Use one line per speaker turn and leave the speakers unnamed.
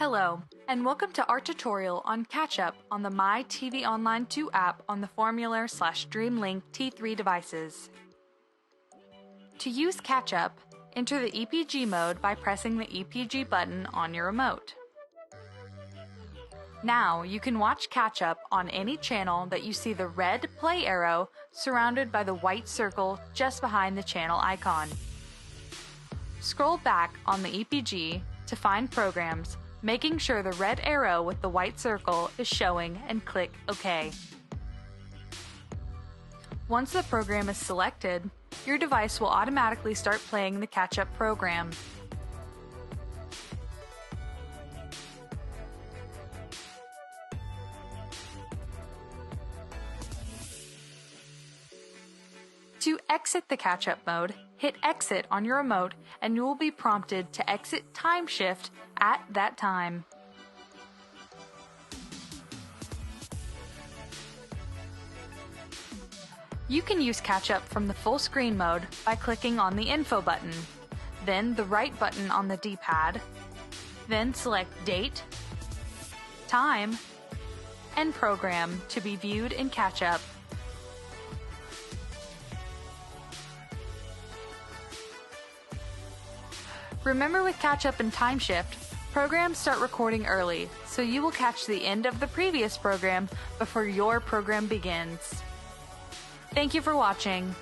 Hello, and welcome to our tutorial on catch-up on the MyTV Online 2 app on the Formuler / Dreamlink T3 devices. To use catch-up, enter the EPG mode by pressing the EPG button on your remote. Now you can watch catch-up on any channel that you see the red play arrow surrounded by the white circle just behind the channel icon. Scroll back on the EPG to find programs, making sure the red arrow with the white circle is showing, and click OK. Once the program is selected, your device will automatically start playing the catch-up program. To exit the catch-up mode, hit Exit on your remote and you will be prompted to exit time shift at that time. You can use catch-up from the full screen mode by clicking on the Info button, then the right button on the D-pad, then select Date, Time, and Program to be viewed in catch-up. Remember, with catch-up and time shift, programs start recording early, so you will catch the end of the previous program before your program begins. Thank you for watching.